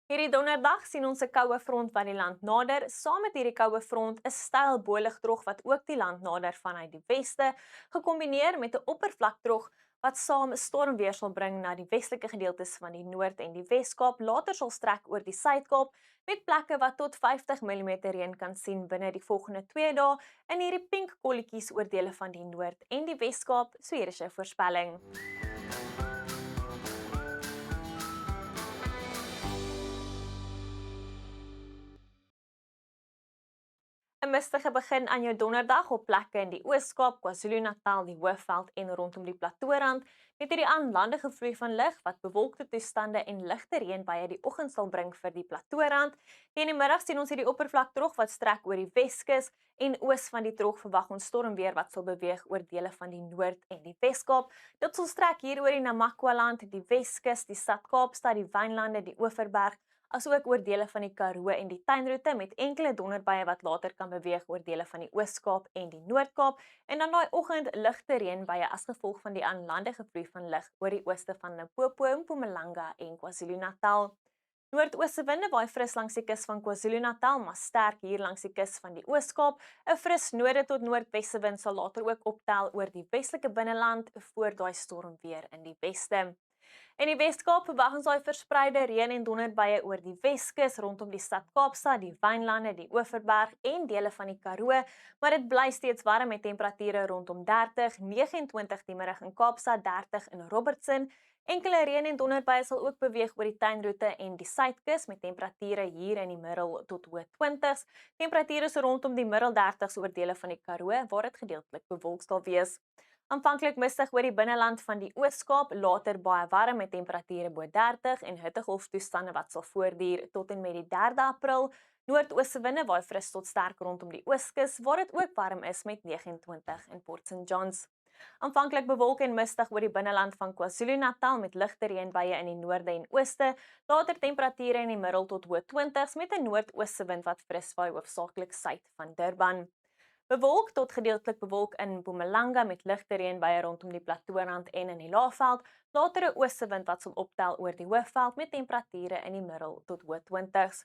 Hierdie donderdag sien ons 'n koue front wat die land nader. Saam met hierdie koue front 'n styl boligdrog wat ook die land nader vanuit die weste, gekombineer met 'n oppervlakdrog wat saam stormweer sal bring na die westelike gedeeltes van die Noord en die Wes-Kaap. Later sal strek oor die Suid-Kaap met plekke wat tot 50 mm reën kan sien binne die volgende 2 dae in hierdie pink kolletjies oor dele van die Noord en die Wes-Kaap. So hier is 'n voorspelling. 'n Mistige begin aan jou donderdag op plekke in die Oos-Kaap, KwaZulu-Natal, die Hoëveld en rondom die Plateaurand, met hierdie aanlandige vloei van lug wat bewolkte toestande en ligte reënbuie die oggend sal bring vir die Plateaurand. Teen die middag sien ons hierdie oppervlakdrog wat strek oor die Weskus en oos van die trog verwag ons stormweer wat sal beweeg oor dele van die Noord en die Wes-Kaap. Dit sal strek hier oor die Namakwa-land, die Weskus, die stad Kaapstad, die Wynlande, die Oeverberg, asook oor dele van die Karoo en die tuinroete met enkele donderbuie wat later kan beweeg oor dele van die Oos-Kaap en die Noord-Kaap en dan daai oggend ligte reënbuie as gevolg van die aanlandige vloei van lug oor die ooste van Limpopo, Mpumalanga en KwaZulu-Natal. Noordoose winde waai fris langs die kus van KwaZulu-Natal, maar sterk hier langs die kus van die Oos-Kaap. 'n Fris noorde tot noordwesse wind sal later ook optel oor die westelike binneland voor daai stormweer in die weste. In die Wes-Kaap verwag ons daai verspreide reën en donderbuie oor die Weskus rondom die stad Kaapstad, die Wynlande, die Oeverberg en dele van die Karoo, maar dit bly steeds warm met temperature rondom 30, 29 die middag in Kaapstad, 30 in Robertson. Enkele reën en donderbuie sal ook beweeg oor die tuinroete en die suidkus met temperature hier in die middel tot hoë 20s. Temperature so rondom die middel 30s oor dele van die Karoo waar dit gedeeltelik bewolk sal wees. Aanvanklik mistig oor die binneland van die Oos-Kaap, later baie warm met temperature bo 30 en hittegolftoestande wat sal voortduur tot en met die 3de April. Noordoose winde waai fris tot sterk rondom die Ooskus, waar dit ook warm is met 29 in Port St Johns. Aanvanklik bewolk en mistig oor die binneland van KwaZulu-Natal met ligte reënbuie in die noorde en ooste, later temperature in die middel tot hoë 20s met 'n noordoose wind wat fris waai hoofsaaklik suid van Durban. Bewolk tot gedeeltelik bewolk in Mpumalanga met ligte reënbuie rondom die Plateaurand en in die Laagveld, later 'n oostewind wat sal optel oor die Hoëveld met temperature in die middel tot hoë 20s.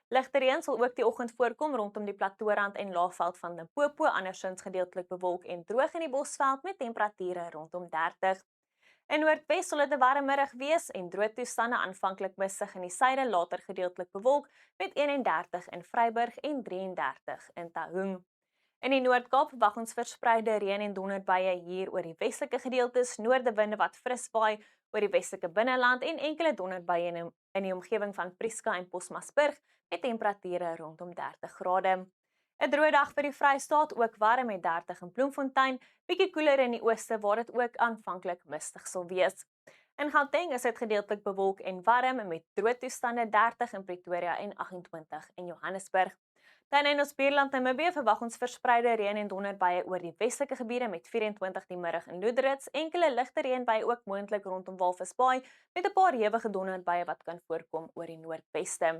Ligte reën sal ook die oggend voorkom rondom die Plateaurand en Laagveld van Limpopo, andersins gedeeltelik bewolk en droog in die Bosveld met temperature rondom 30. In Noordwes sal dit 'n warm middag wees en droë toestande aanvanklik mistig in die suide, later gedeeltelik bewolk met 31 in Vryburg en 33 in Taung. In die Noord-Kaap verwag ons verspreide reën en donderbuie hier oor die westelike gedeeltes, noordewinde wat fris waai oor die westelike binneland en enkele donderbuie in die omgewing van Prieska en Posmasburg met temperature rondom 30 grade. 'n Droë dag vir die Vrystaat, ook warm met 30 in Bloemfontein, bietjie koeler in die ooste waar dit ook aanvanklik mistig sal wees. In Gauteng is dit gedeeltelik bewolk en warm met droë toestande 30 in Pretoria en 28 in Johannesburg. Dan in ons buurland Namibië verwag ons verspreide reën en donderbuie oor die westelike gebiede met 24 die middag in Loederrits, enkele ligte reënbuie ook moontlik rondom Walvisbaai met 'n paar hewige donderbuie wat kan voorkom oor die noordweste.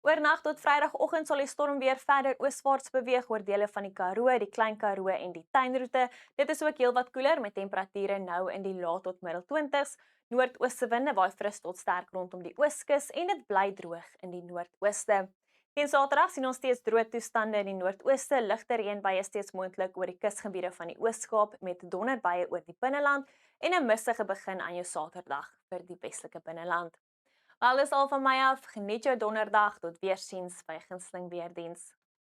Oornag tot Vrydagoggend sal die storm weer verder ooswaarts beweeg oor dele van die Karoo, die Klein Karoo en die tuinroete. Dit is ook heelwat koeler met temperature nou in die lae tot middel 20s. Noordooste winde waai fris tot sterk rondom die ooskus en dit bly droog in die noordooste. Teen Saterdag sien ons steeds droë toestande in die noordooste, ligte reënbuie steeds moontlik oor die kusgebiede van die Oos-Kaap met donderbuie oor die binneland en 'n mistige begin aan jou Saterdag vir die westelike binneland. Wel, dis al van my af. Geniet jou donderdag. Tot weersiens by 'n gunsteling weerdiens.